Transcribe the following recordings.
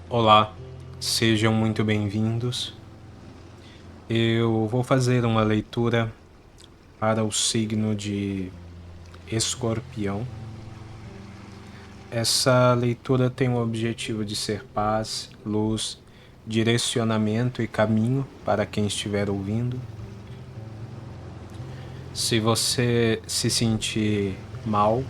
Olá, sejam muito bem-vindos. Eu vou fazer uma leitura para o signo de Escorpião. Essa leitura tem o objetivo de ser paz, luz, direcionamento e caminho para quem estiver ouvindo. Se você se sentir mal,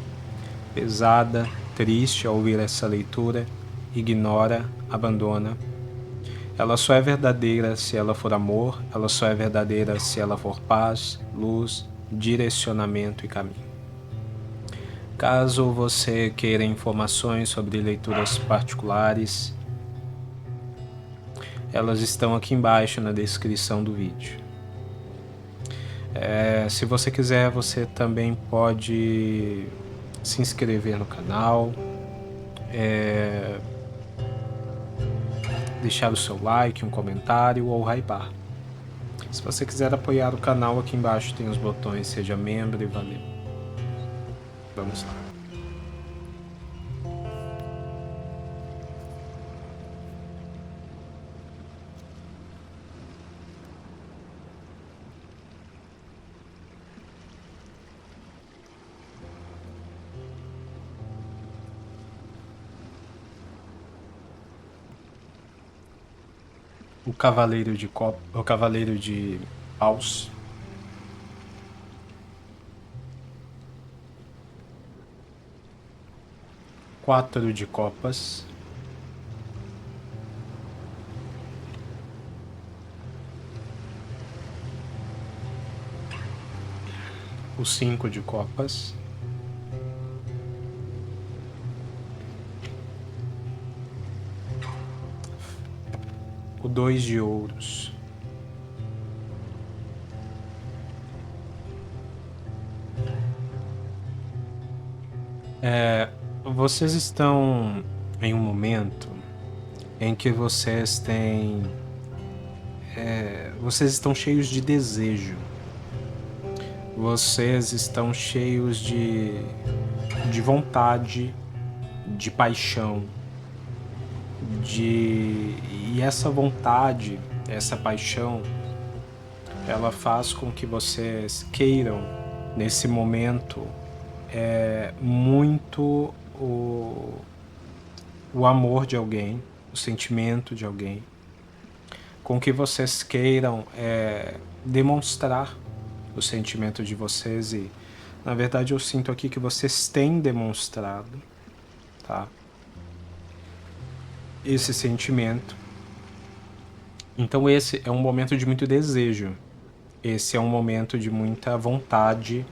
pesada, triste ao ouvir essa leitura, ignora, abandona. Ela só é verdadeira se ela for amor, ela só é verdadeira se ela for paz, luz, direcionamento e caminho. Caso você queira informações sobre leituras particulares, elas estão aqui embaixo na descrição do vídeo. Se você quiser, você também pode se inscrever no canal, deixar o seu like, um comentário ou hypar. Se você quiser apoiar o canal, aqui embaixo tem os botões Seja Membro e Valeu. Vamos lá. O Cavaleiro de Paus. Quatro de Copas. O 5 de Copas. O 2 de Ouros. Vocês estão em um momento em que vocês têm. Vocês estão cheios de desejo. Vocês estão cheios de vontade, de paixão, e essa vontade, essa paixão, ela faz com que vocês queiram, nesse momento, muito o amor de alguém, o sentimento de alguém, com que vocês queiram demonstrar o sentimento de vocês e, na verdade, eu sinto aqui que vocês têm demonstrado, tá? Esse sentimento. Então esse é um momento de muito desejo. Esse é um momento de muita vontade,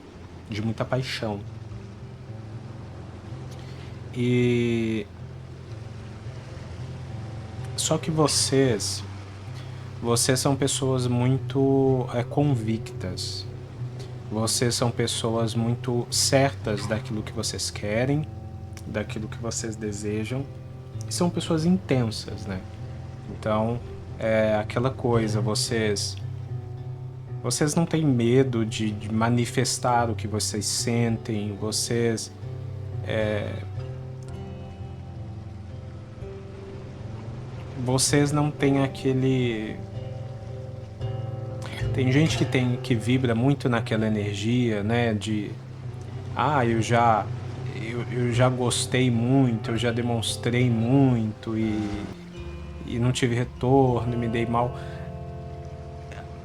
de muita paixão. E só que vocês são pessoas muito convictas. Vocês são pessoas muito certas daquilo que vocês querem, daquilo que vocês desejam. E são pessoas intensas, né? Então, é aquela coisa, vocês não têm medo de manifestar o que vocês sentem, vocês não têm aquele... Tem gente que vibra muito naquela energia, né, de eu já gostei muito, eu já demonstrei muito e não tive retorno, me dei mal.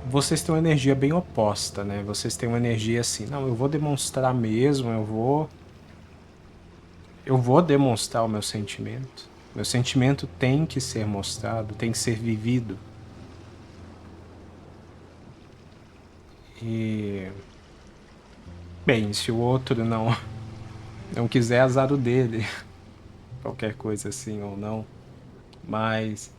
Vocês têm uma energia bem oposta, né? Vocês têm uma energia assim, não, eu vou demonstrar mesmo, eu vou demonstrar o meu sentimento. Meu sentimento tem que ser mostrado, tem que ser vivido. E bem, se o outro não quiser, azar o dele. Qualquer coisa assim ou não. Mas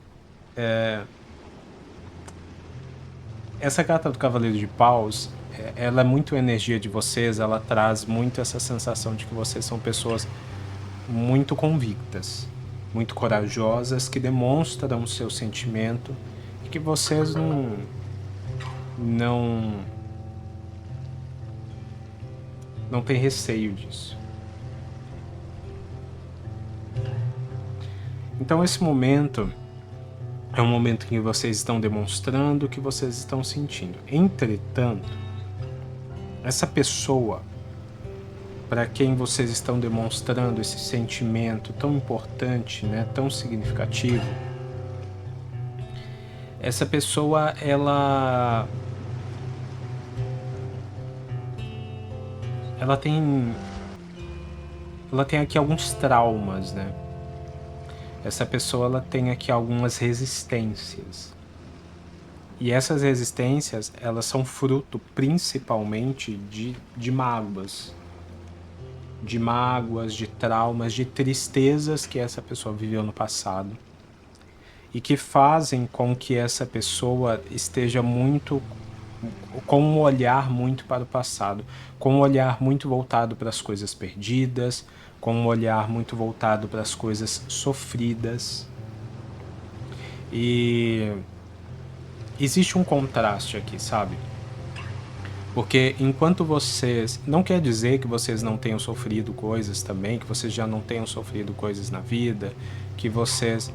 essa carta do Cavaleiro de Paus, ela é muito energia de vocês, ela traz muito essa sensação de que vocês são pessoas muito convictas, muito corajosas, que demonstram o seu sentimento e que vocês não têm receio disso. Então esse momento é um momento em que vocês estão demonstrando o que vocês estão sentindo. Entretanto, essa pessoa para quem vocês estão demonstrando esse sentimento tão importante, né, tão significativo, essa pessoa ela tem aqui alguns traumas, né? Essa pessoa ela tem aqui algumas resistências. E essas resistências, elas são fruto principalmente de mágoas. De mágoas, de traumas, de tristezas que essa pessoa viveu no passado. E que fazem com que essa pessoa esteja muito com um olhar muito para o passado, com um olhar muito voltado para as coisas perdidas, com um olhar muito voltado para as coisas sofridas. E existe um contraste aqui, sabe? Porque enquanto vocês... Não quer dizer que vocês não tenham sofrido coisas também, que vocês já não tenham sofrido coisas na vida, que vocês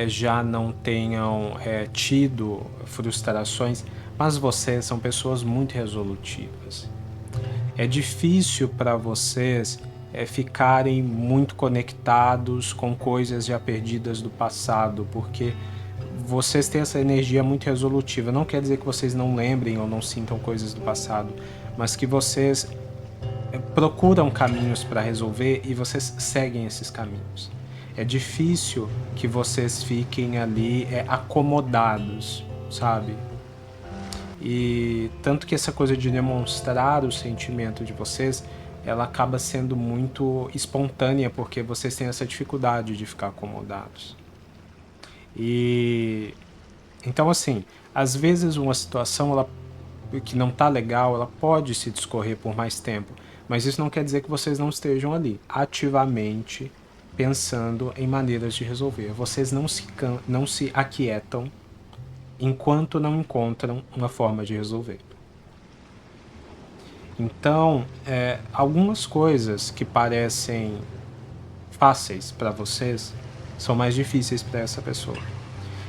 já não tenham tido frustrações, mas vocês são pessoas muito resolutivas. É difícil para vocês ficarem muito conectados com coisas já perdidas do passado, porque vocês têm essa energia muito resolutiva. Não quer dizer que vocês não lembrem ou não sintam coisas do passado, mas que vocês procuram caminhos para resolver e vocês seguem esses caminhos. É difícil que vocês fiquem ali acomodados, sabe? E tanto que essa coisa de demonstrar o sentimento de vocês, ela acaba sendo muito espontânea, porque vocês têm essa dificuldade de ficar acomodados. E então, assim, às vezes uma situação que não tá legal, ela pode se discorrer por mais tempo, mas isso não quer dizer que vocês não estejam ali ativamente pensando em maneiras de resolver. Vocês não se aquietam enquanto não encontram uma forma de resolver. Então, algumas coisas que parecem fáceis para vocês são mais difíceis para essa pessoa.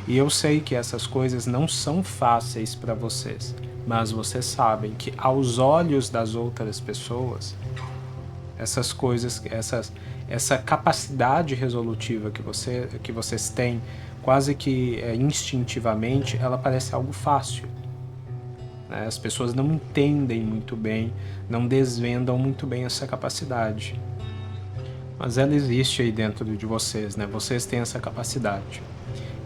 E eu sei que essas coisas não são fáceis para vocês, mas vocês sabem que aos olhos das outras pessoas, essas coisas, essa capacidade resolutiva que vocês têm, quase que instintivamente, ela parece algo fácil. As pessoas não entendem muito bem, não desvendam muito bem essa capacidade. Mas ela existe aí dentro de vocês, né? Vocês têm essa capacidade.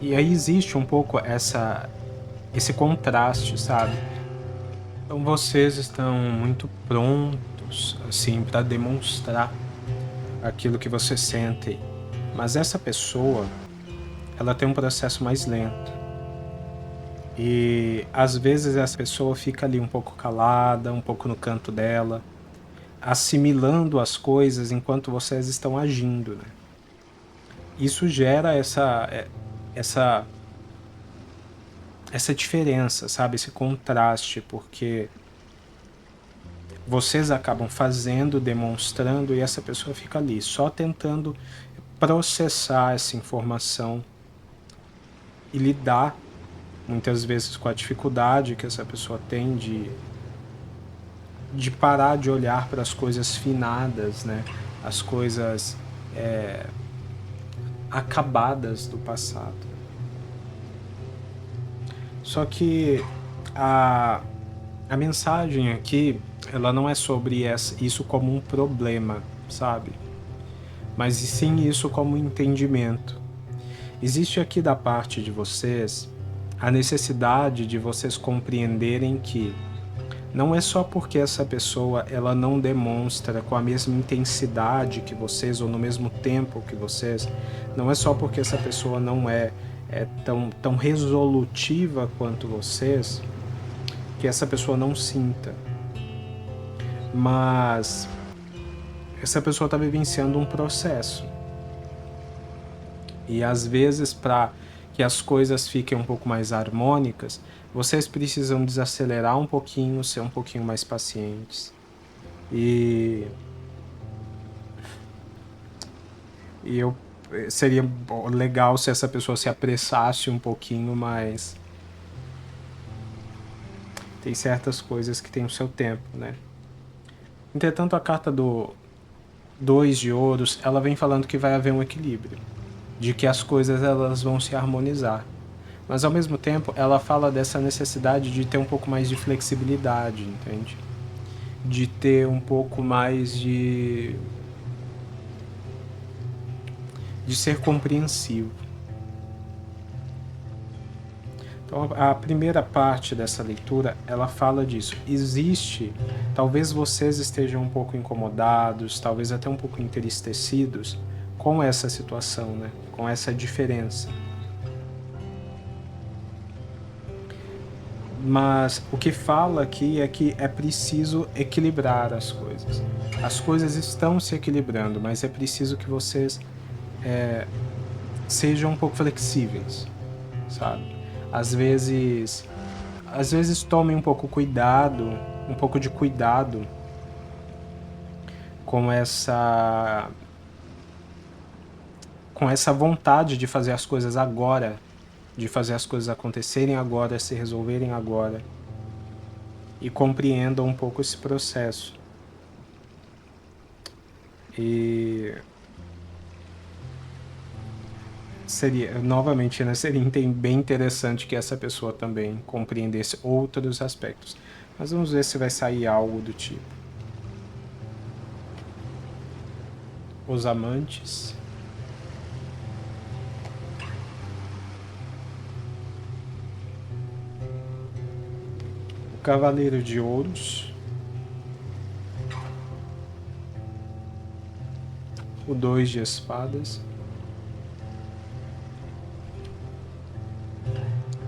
E aí existe um pouco esse contraste, sabe? Então vocês estão muito prontos, assim, para demonstrar aquilo que vocês sentem. Mas essa pessoa, ela tem um processo mais lento. E às vezes essa pessoa fica ali um pouco calada, um pouco no canto dela, assimilando as coisas enquanto vocês estão agindo, né? Isso gera essa diferença, sabe? Esse contraste, porque vocês acabam fazendo, demonstrando, e essa pessoa fica ali, só tentando processar essa informação e lidar muitas vezes com a dificuldade que essa pessoa tem de parar de olhar para as coisas finadas, né? As coisas acabadas do passado. Só que a mensagem aqui, ela não é sobre isso como um problema, sabe? Mas sim isso como um entendimento. Existe aqui da parte de vocês a necessidade de vocês compreenderem que não é só porque essa pessoa ela não demonstra com a mesma intensidade que vocês ou no mesmo tempo que vocês, não é só porque essa pessoa não é tão resolutiva quanto vocês, que essa pessoa não sinta. Mas essa pessoa está vivenciando um processo. E às vezes, para que as coisas fiquem um pouco mais harmônicas, vocês precisam desacelerar um pouquinho, ser um pouquinho mais pacientes. E eu seria legal se essa pessoa se apressasse um pouquinho, mas tem certas coisas que tem o seu tempo, né? Entretanto, a carta do 2 de ouros, ela vem falando que vai haver um equilíbrio, de que as coisas elas vão se harmonizar. Mas ao mesmo tempo, ela fala dessa necessidade de ter um pouco mais de flexibilidade, entende? De ter um pouco mais de ser compreensivo. Então, a primeira parte dessa leitura, ela fala disso. Existe, talvez vocês estejam um pouco incomodados, talvez até um pouco entristecidos com essa situação, né? Com essa diferença. Mas o que fala aqui é que é preciso equilibrar as coisas. As coisas estão se equilibrando, mas é preciso que vocês sejam um pouco flexíveis, sabe? Às vezes tomem um pouco de cuidado com essa vontade de fazer as coisas agora, de fazer as coisas acontecerem agora, se resolverem agora, e compreendam um pouco esse processo. E seria, novamente, né, seria bem interessante que essa pessoa também compreendesse outros aspectos. Mas vamos ver se vai sair algo do tipo. Os amantes. O cavaleiro de ouros. O 2 de espadas.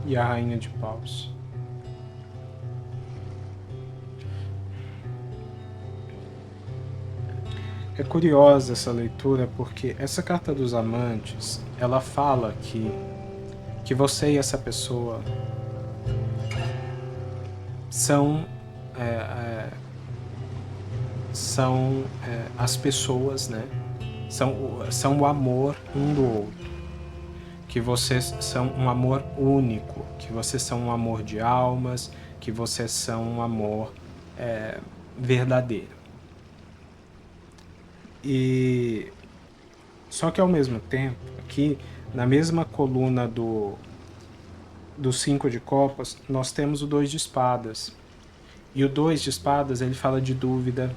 E a rainha de paus. É curiosa essa leitura porque essa carta dos amantes, ela fala que você e essa pessoa são as pessoas, né? São o amor um do outro. Que vocês são um amor único, que vocês são um amor de almas, que vocês são um amor verdadeiro. E só que ao mesmo tempo, aqui na mesma coluna do 5 de copas, nós temos o 2 de espadas. E o 2 de espadas, ele fala de dúvida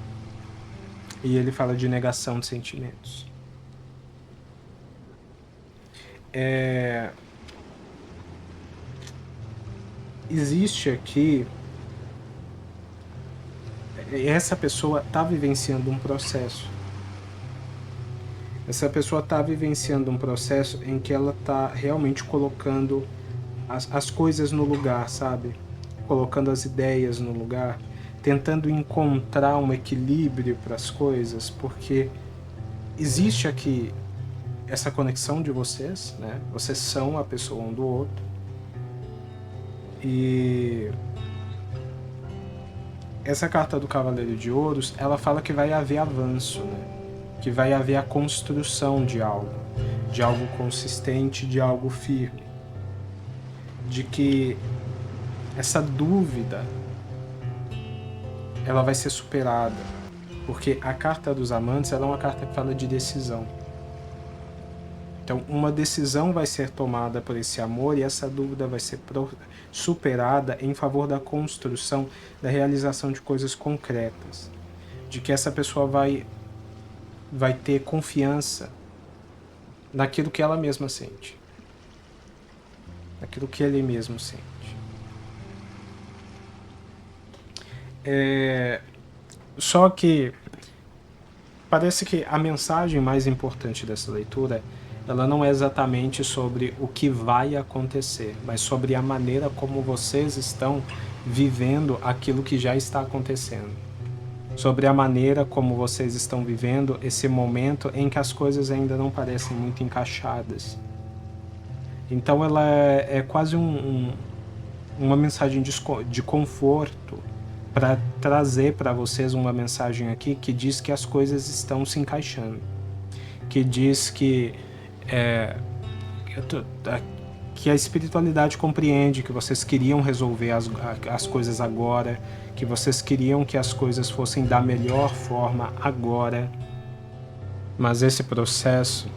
e ele fala de negação de sentimentos. Existe aqui, essa pessoa está vivenciando um processo. Essa pessoa está vivenciando um processo em que ela está realmente colocando as coisas no lugar, sabe? Colocando as ideias no lugar, tentando encontrar um equilíbrio para as coisas, porque existe aqui essa conexão de vocês, né? Vocês são a pessoa um do outro. E essa carta do Cavaleiro de Ouros, ela fala que vai haver avanço, né? Que vai haver a construção de algo consistente, de algo firme. De que essa dúvida, ela vai ser superada. Porque a carta dos amantes, ela é uma carta que fala de decisão. Então, uma decisão vai ser tomada por esse amor e essa dúvida vai ser superada em favor da construção, da realização de coisas concretas. De que essa pessoa vai ter confiança naquilo que ela mesma sente. Naquilo que ele mesmo sente. Só que parece que a mensagem mais importante dessa leitura, ela não é exatamente sobre o que vai acontecer, mas sobre a maneira como vocês estão vivendo aquilo que já está acontecendo. Sobre a maneira como vocês estão vivendo esse momento em que as coisas ainda não parecem muito encaixadas. Então ela é quase uma mensagem de conforto para trazer para vocês uma mensagem aqui que diz que as coisas estão se encaixando. Que diz que Que a espiritualidade compreende que vocês queriam resolver as coisas agora, que vocês queriam que as coisas fossem da melhor forma agora, mas esse processo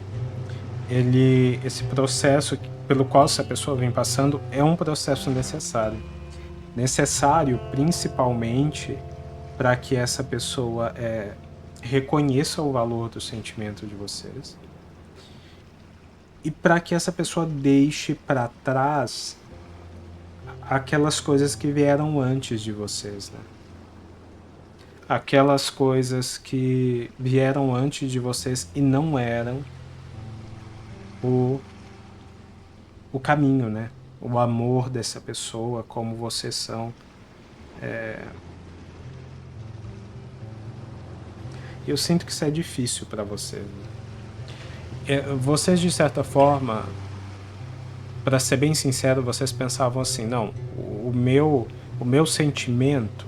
pelo qual essa pessoa vem passando é um processo necessário principalmente para que essa pessoa reconheça o valor do sentimento de vocês e para que essa pessoa deixe para trás aquelas coisas que vieram antes de vocês, né? Aquelas coisas que vieram antes de vocês e não eram o caminho, né? O amor dessa pessoa, como vocês são. Eu sinto que isso é difícil para vocês. Vocês, de certa forma, para ser bem sincero, vocês pensavam assim, não, o meu sentimento,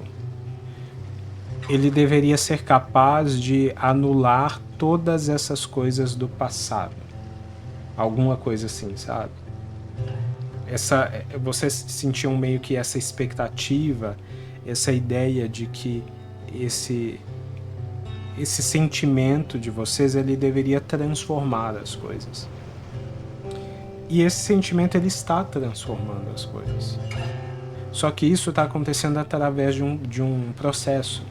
ele deveria ser capaz de anular todas essas coisas do passado. Alguma coisa assim, sabe? Vocês sentiam meio que essa expectativa, essa ideia de que esse sentimento de vocês, ele deveria transformar as coisas. E esse sentimento, ele está transformando as coisas. Só que isso está acontecendo através de um processo.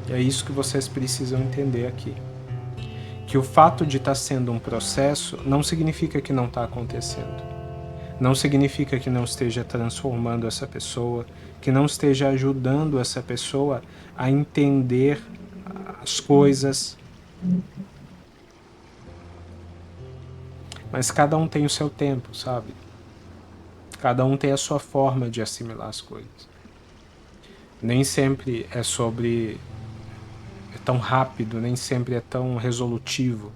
E é isso que vocês precisam entender aqui. Que o fato de estar sendo um processo não significa que não está acontecendo. Não significa que não esteja transformando essa pessoa, que não esteja ajudando essa pessoa a entender as coisas. Mas cada um tem o seu tempo, sabe? Cada um tem a sua forma de assimilar as coisas. Nem sempre é tão rápido, nem sempre é tão resolutivo.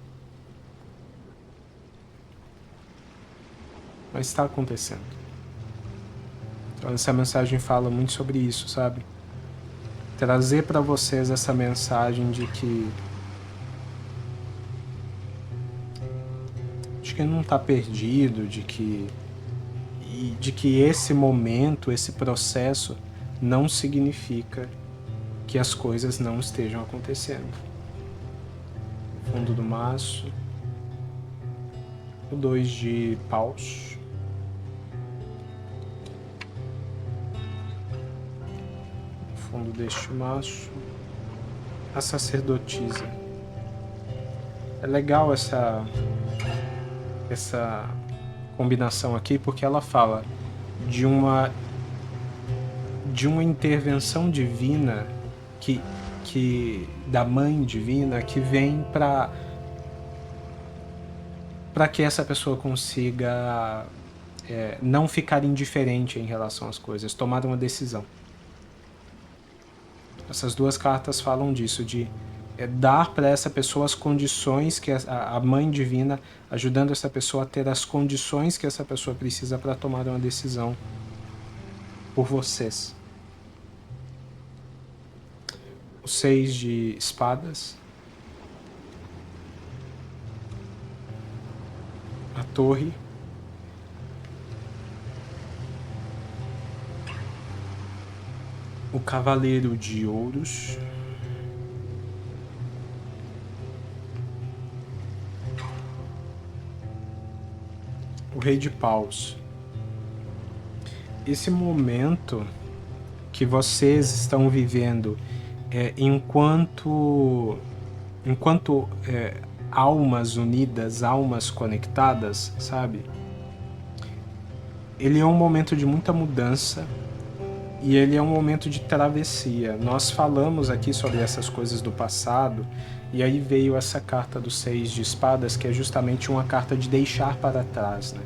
Mas está acontecendo. Então essa mensagem fala muito sobre isso, sabe? Trazer para vocês essa mensagem de que não está perdido, de que esse momento, esse processo não significa que as coisas não estejam acontecendo. Fundo do maço, o 2 de paus, fundo deste maço, a sacerdotisa. É legal essa combinação aqui, porque ela fala de uma intervenção divina da mãe divina que vem para que essa pessoa consiga não ficar indiferente em relação às coisas, tomar uma decisão. Essas duas cartas falam disso, de dar para essa pessoa as condições que a mãe divina, ajudando essa pessoa a ter as condições que essa pessoa precisa para tomar uma decisão por vocês. O 6 de espadas, a torre, o cavaleiro de ouros, o rei de paus. Esse momento que vocês estão vivendo enquanto almas unidas, almas conectadas, sabe? Ele é um momento de muita mudança e ele é um momento de travessia. Nós falamos aqui sobre essas coisas do passado e aí veio essa carta do 6 de espadas, que é justamente uma carta de deixar para trás, né?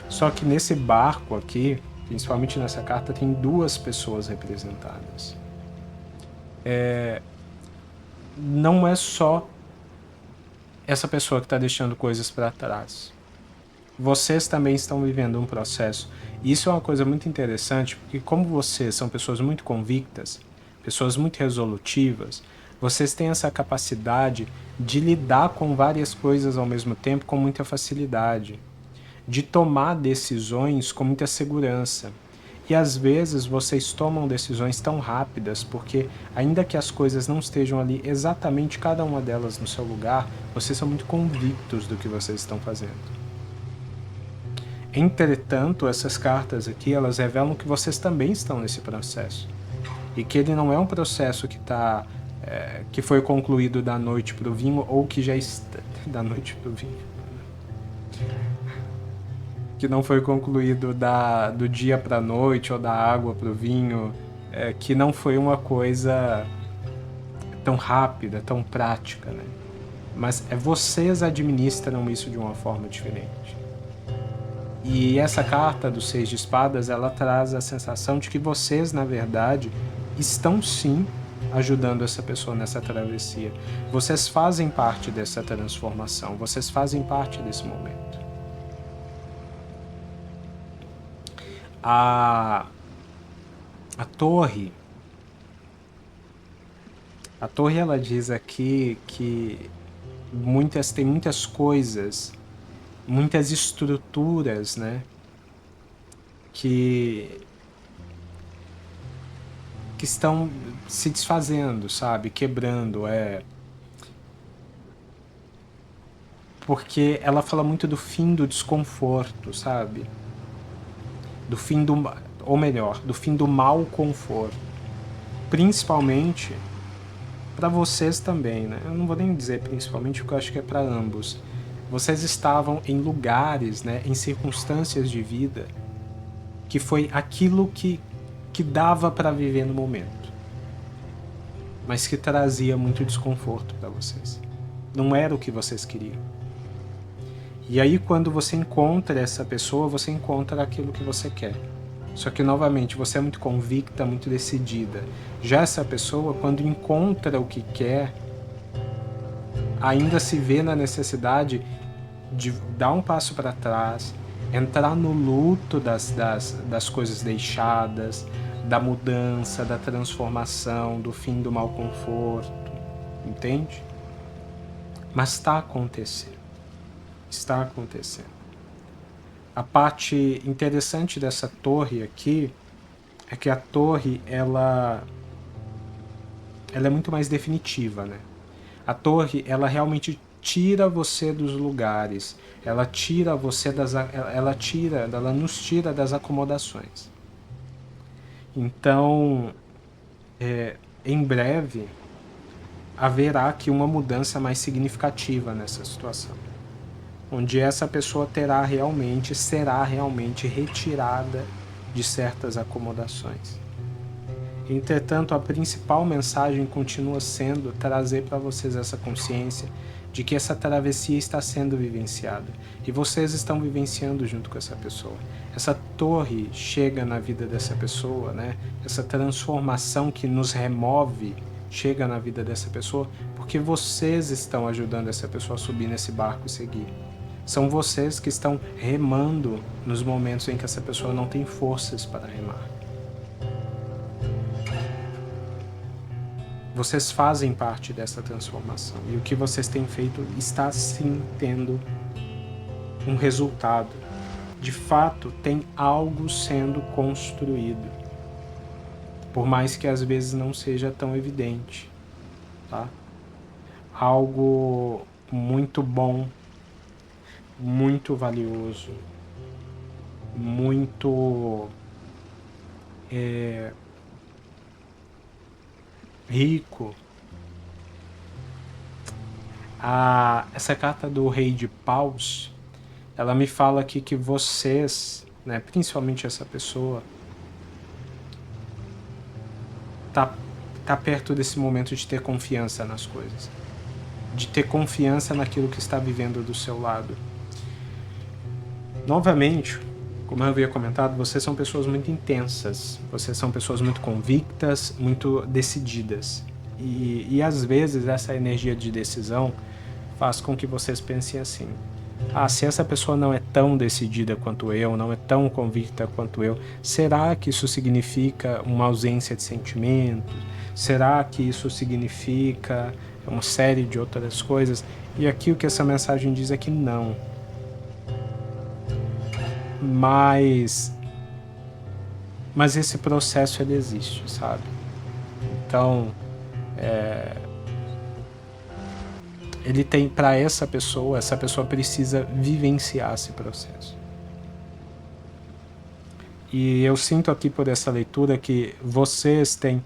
Só que nesse barco aqui, principalmente nessa carta, tem duas pessoas representadas. Não é só essa pessoa que está deixando coisas para trás. Vocês também estão vivendo um processo. E isso é uma coisa muito interessante, porque como vocês são pessoas muito convictas, pessoas muito resolutivas, Vocês têm essa capacidade de lidar com várias coisas ao mesmo tempo com muita facilidade, de tomar decisões com muita segurança. E às vezes vocês tomam decisões tão rápidas porque, ainda que as coisas não estejam ali exatamente cada uma delas no seu lugar, vocês são muito convictos do que vocês estão fazendo. Entretanto, essas cartas aqui, elas revelam que vocês também estão nesse processo. E que ele não é um processo que foi concluído da noite para o vinho, ou que já está... Da noite para o vinho. Que não foi concluído do dia para a noite, ou da água para o vinho. Que não foi uma coisa tão rápida, tão prática, né? Mas vocês administram isso de uma forma diferente. E essa carta do 6 de espadas, ela traz a sensação de que vocês, na verdade, estão sim ajudando essa pessoa nessa travessia. Vocês fazem parte dessa transformação, vocês fazem parte desse momento. A torre, ela diz aqui que tem muitas coisas, muitas estruturas, né, que estão se desfazendo, sabe, quebrando, porque ela fala muito do fim do desconforto, sabe, do fim do fim do mau conforto, principalmente para vocês também, né, eu não vou nem dizer principalmente porque eu acho que é para ambos. Vocês estavam em lugares, né, em circunstâncias de vida que foi aquilo que dava para viver no momento, mas que trazia muito desconforto para vocês. Não era o que vocês queriam. E aí, quando você encontra essa pessoa, você encontra aquilo que você quer. Só que, novamente, você é muito convicta, muito decidida. Já essa pessoa, quando encontra o que quer, ainda se vê na necessidade de dar um passo para trás, entrar no luto das coisas deixadas, da mudança, da transformação, do fim do mau conforto, entende? Mas está acontecendo. Está acontecendo. A parte interessante dessa torre aqui é que a torre, ela é muito mais definitiva, né? A torre, ela realmente tira você dos lugares, ela tira você ela nos tira das acomodações. Então, em breve, haverá aqui uma mudança mais significativa nessa situação, onde essa pessoa será realmente retirada de certas acomodações. Entretanto, a principal mensagem continua sendo trazer para vocês essa consciência de que essa travessia está sendo vivenciada e vocês estão vivenciando junto com essa pessoa. Essa torre chega na vida dessa pessoa, né? Essa transformação que nos remove chega na vida dessa pessoa porque vocês estão ajudando essa pessoa a subir nesse barco e seguir. São vocês que estão remando nos momentos em que essa pessoa não tem forças para remar. Vocês fazem parte dessa transformação e o que vocês têm feito está sim tendo um resultado. De fato, tem algo sendo construído, por mais que às vezes não seja tão evidente, tá? Algo muito bom, muito valioso, muito rico. Essa carta do Rei de Paus, ela me fala aqui que vocês, né, principalmente essa pessoa, tá perto desse momento de ter confiança nas coisas, de ter confiança naquilo que está vivendo do seu lado. Novamente, como eu havia comentado, vocês são pessoas muito intensas, vocês são pessoas muito convictas, muito decididas. E às vezes essa energia de decisão faz com que vocês pensem assim: se essa pessoa não é tão decidida quanto eu, não é tão convicta quanto eu, será que isso significa uma ausência de sentimentos? Será que isso significa uma série de outras coisas? E aqui o que essa mensagem diz é que não. Mas esse processo ele existe, sabe? Então, ele tem, para essa pessoa precisa vivenciar esse processo. E eu sinto aqui por essa leitura que vocês têm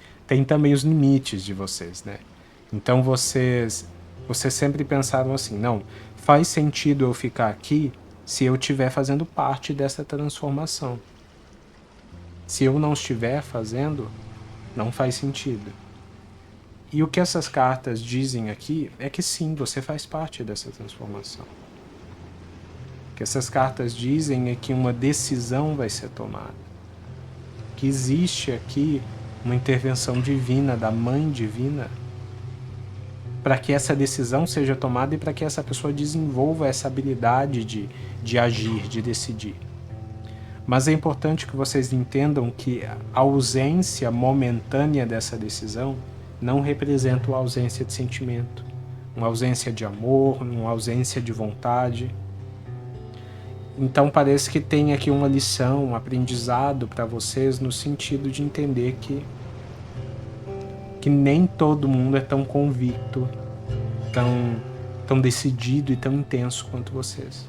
também os limites de vocês, né? Então vocês sempre pensaram assim, não, faz sentido eu ficar aqui se eu estiver fazendo parte dessa transformação. Se eu não estiver fazendo, não faz sentido. E o que essas cartas dizem aqui é que sim, você faz parte dessa transformação. O que essas cartas dizem é que uma decisão vai ser tomada. Que existe aqui uma intervenção divina, da Mãe Divina, para que essa decisão seja tomada e para que essa pessoa desenvolva essa habilidade de agir, de decidir. Mas é importante que vocês entendam que a ausência momentânea dessa decisão não representa uma ausência de sentimento, uma ausência de amor, uma ausência de vontade. Então parece que tem aqui uma lição, um aprendizado para vocês no sentido de entender que nem todo mundo é tão convicto, tão decidido e tão intenso quanto vocês.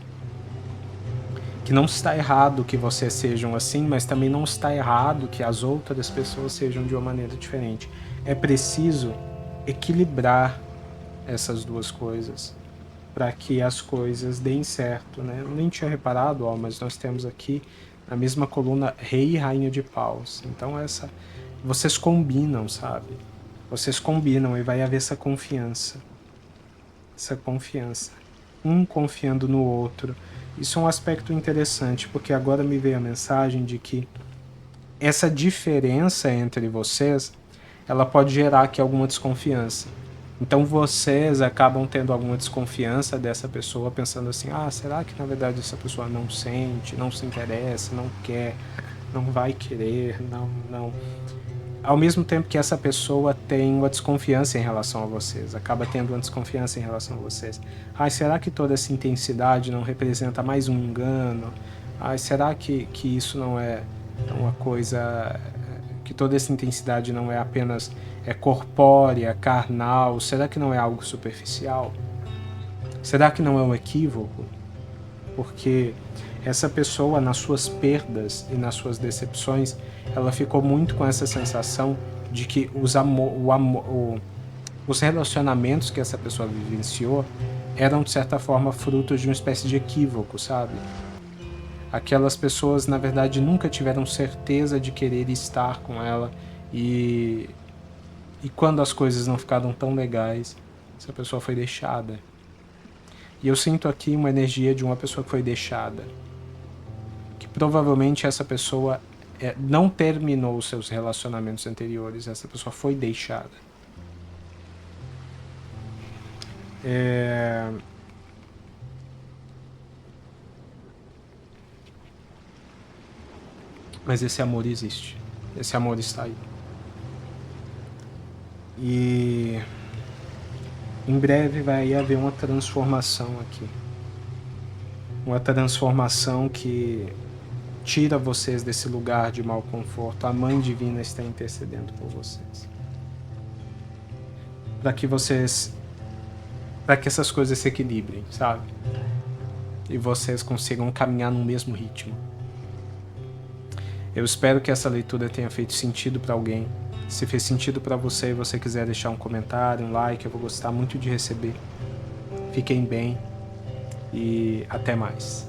Que não está errado que vocês sejam assim, mas também não está errado que as outras pessoas sejam de uma maneira diferente. É preciso equilibrar essas duas coisas para que as coisas deem certo, né? Eu nem tinha reparado, mas nós temos aqui na mesma coluna Rei e Rainha de Paus. Então vocês combinam, sabe? Vocês combinam e vai haver essa confiança. Essa confiança. Um confiando no outro. Isso é um aspecto interessante, porque agora me veio a mensagem de que essa diferença entre vocês, ela pode gerar aqui alguma desconfiança. Então vocês acabam tendo alguma desconfiança dessa pessoa, pensando assim, será que na verdade essa pessoa não sente, não se interessa, não quer, não vai querer, não. Ao mesmo tempo que essa pessoa tem uma desconfiança em relação a vocês, acaba tendo uma desconfiança em relação a vocês. Será que toda essa intensidade não representa mais um engano? Será que isso não é uma coisa, que toda essa intensidade não é apenas corpórea, carnal? Será que não é algo superficial? Será que não é um equívoco? Porque essa pessoa, nas suas perdas e nas suas decepções, ela ficou muito com essa sensação de que os relacionamentos que essa pessoa vivenciou eram, de certa forma, frutos de uma espécie de equívoco, sabe? Aquelas pessoas, na verdade, nunca tiveram certeza de querer estar com ela e quando as coisas não ficaram tão legais, essa pessoa foi deixada. E eu sinto aqui uma energia de uma pessoa que foi deixada. Que provavelmente essa pessoa não terminou os seus relacionamentos anteriores, essa pessoa foi deixada. Mas esse amor existe. Esse amor está aí. E em breve vai haver uma transformação aqui. Uma transformação que tira vocês desse lugar de mau conforto. A Mãe Divina está intercedendo por vocês. Para que essas coisas se equilibrem, sabe? E vocês consigam caminhar no mesmo ritmo. Eu espero que essa leitura tenha feito sentido para alguém. Se fez sentido para você e você quiser deixar um comentário, um like, eu vou gostar muito de receber. Fiquem bem e até mais.